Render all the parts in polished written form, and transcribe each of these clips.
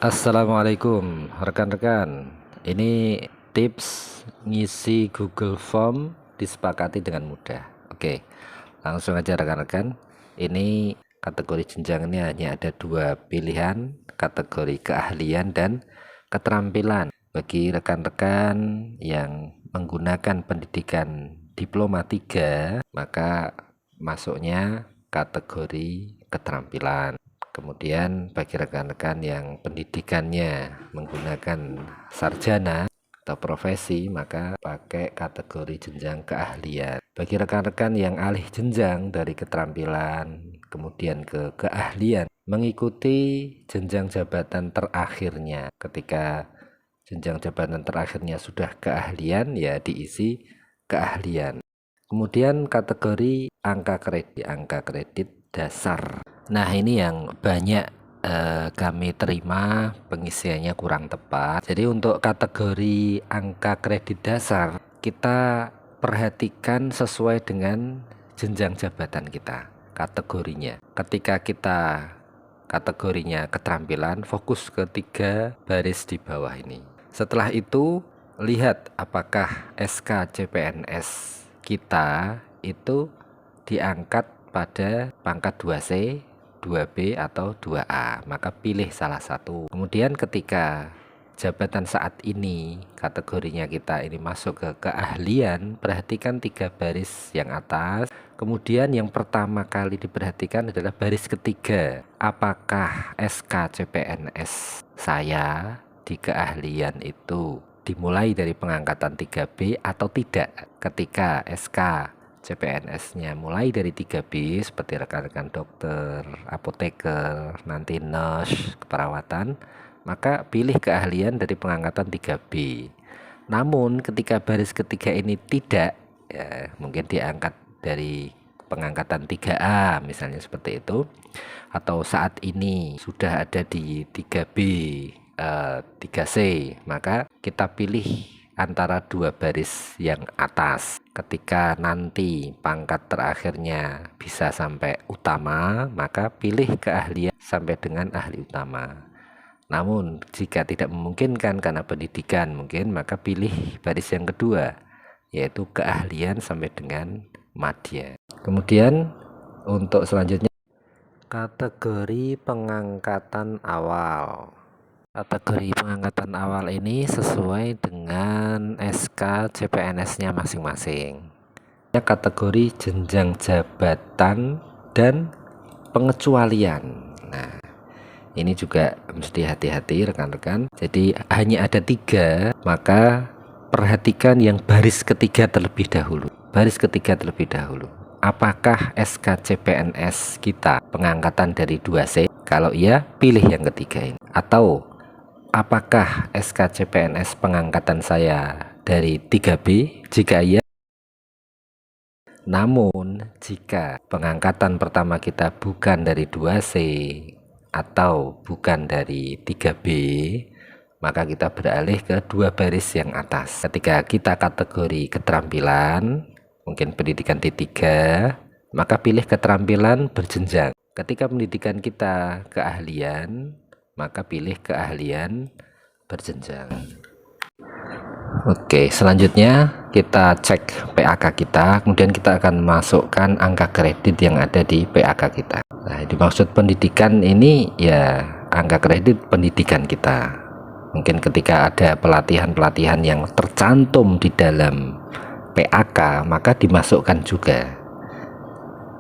Assalamualaikum rekan-rekan. Ini tips ngisi Google Form disepakati dengan mudah. Oke, langsung aja rekan-rekan. Ini kategori jenjang ini hanya ada dua pilihan, kategori keahlian dan keterampilan. Bagi rekan-rekan yang menggunakan pendidikan diploma 3, maka masuknya kategori keterampilan. Kemudian bagi rekan-rekan yang pendidikannya menggunakan sarjana atau profesi, maka pakai kategori jenjang keahlian. Bagi rekan-rekan yang alih jenjang dari keterampilan kemudian ke keahlian, mengikuti jenjang jabatan terakhirnya. Ketika jenjang jabatan terakhirnya sudah keahlian, ya diisi keahlian. Kemudian kategori angka kredit dasar. Nah, ini yang banyak kami terima pengisiannya kurang tepat. Jadi untuk kategori angka kredit dasar, kita perhatikan sesuai dengan jenjang jabatan kita, kategorinya. Ketika kita kategorinya keterampilan, fokus ke 3 baris di bawah ini. Setelah itu, lihat apakah SK CPNS kita itu diangkat pada pangkat 2C, 2B atau 2A, maka pilih salah satu. Kemudian ketika jabatan saat ini kategorinya kita ini masuk ke keahlian, perhatikan 3 baris yang atas. Kemudian yang pertama kali diperhatikan adalah baris ketiga, apakah SK CPNS saya di keahlian itu dimulai dari pengangkatan 3B atau tidak. Ketika SK CPNS-nya mulai dari 3B seperti rekan-rekan dokter, apoteker, nanti nurse, keperawatan, maka pilih keahlian dari pengangkatan 3B. Namun ketika baris ketiga ini tidak, ya, mungkin diangkat dari pengangkatan 3A misalnya seperti itu, atau saat ini sudah ada di 3B, 3C, maka kita pilih antara 2 baris yang atas. Ketika nanti pangkat terakhirnya bisa sampai utama, maka pilih keahlian sampai dengan ahli utama. Namun jika tidak memungkinkan karena pendidikan mungkin, maka pilih baris yang kedua, yaitu keahlian sampai dengan madya. Kemudian untuk selanjutnya kategori pengangkatan awal. Kategori pengangkatan awal ini sesuai dengan SK CPNS-nya masing-masing. Kategori jenjang jabatan dan pengecualian. Nah, ini juga mesti hati-hati rekan-rekan. Jadi hanya ada 3, maka perhatikan yang baris ketiga terlebih dahulu. Baris ketiga terlebih dahulu. Apakah SK CPNS kita pengangkatan dari 2C? Kalau iya, pilih yang ketiga ini. Atau apakah SK CPNS pengangkatan saya dari 3B? Jika iya, namun jika pengangkatan pertama kita bukan dari 2C atau bukan dari 3B, maka kita beralih ke 2 baris yang atas. Ketika kita kategori keterampilan, mungkin pendidikan D3, maka pilih keterampilan berjenjang. Ketika pendidikan kita keahlian, maka pilih keahlian berjenjang. Oke, selanjutnya kita cek PAK kita, kemudian kita akan masukkan angka kredit yang ada di PAK kita. Nah, dimaksud pendidikan ini ya angka kredit pendidikan kita. Mungkin ketika ada pelatihan-pelatihan yang tercantum di dalam PAK, maka dimasukkan juga.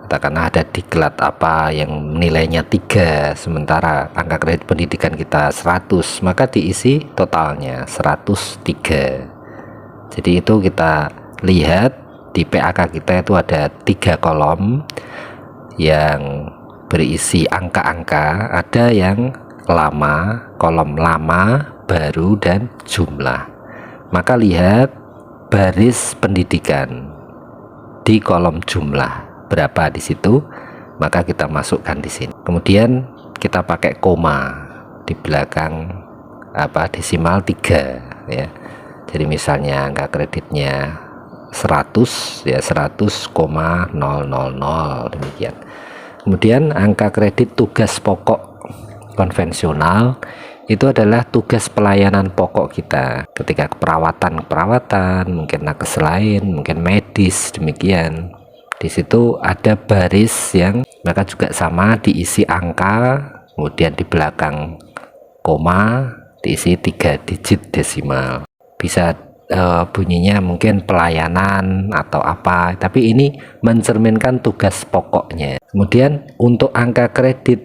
Katakanlah ada diklat apa yang nilainya 3, sementara angka kredit pendidikan kita 100, maka diisi totalnya 103. Jadi itu kita lihat di PAK kita itu ada 3 kolom yang berisi angka-angka, ada yang lama, kolom lama, baru, dan jumlah. Maka lihat baris pendidikan di kolom jumlah berapa di situ, maka kita masukkan di sini. Kemudian kita pakai koma di belakang desimal 3 ya. Jadi misalnya angka kreditnya 100 ya 100,000 demikian. Kemudian angka kredit tugas pokok konvensional itu adalah tugas pelayanan pokok kita ketika keperawatan, mungkin nakes lain, mungkin medis, demikian. Di situ ada baris yang maka juga sama diisi angka, kemudian di belakang koma diisi 3 digit desimal. Bisa bunyinya mungkin pelayanan atau apa, tapi ini mencerminkan tugas pokoknya. Kemudian untuk angka kredit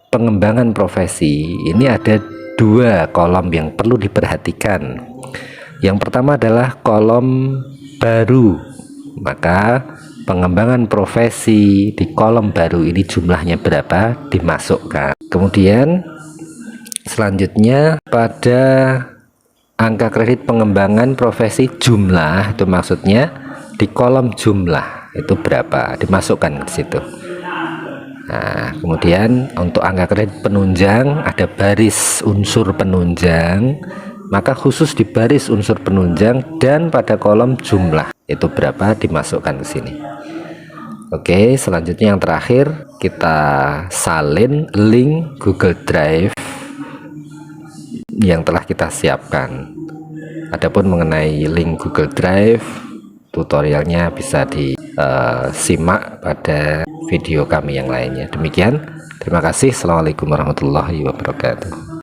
pengembangan profesi ini ada 2 kolom yang perlu diperhatikan. Yang pertama adalah kolom baru, maka pengembangan profesi di kolom baru ini jumlahnya berapa dimasukkan. Kemudian selanjutnya pada angka kredit pengembangan profesi jumlah, itu maksudnya di kolom jumlah itu berapa dimasukkan ke situ. Nah, kemudian untuk angka kredit penunjang ada baris unsur penunjang, maka khusus di baris unsur penunjang dan pada kolom jumlah itu berapa dimasukkan ke sini. Oke, selanjutnya yang terakhir kita salin link Google Drive yang telah kita siapkan. Adapun mengenai link Google Drive, tutorialnya bisa disimak pada video kami yang lainnya. Demikian, terima kasih. Assalamualaikum warahmatullahi wabarakatuh.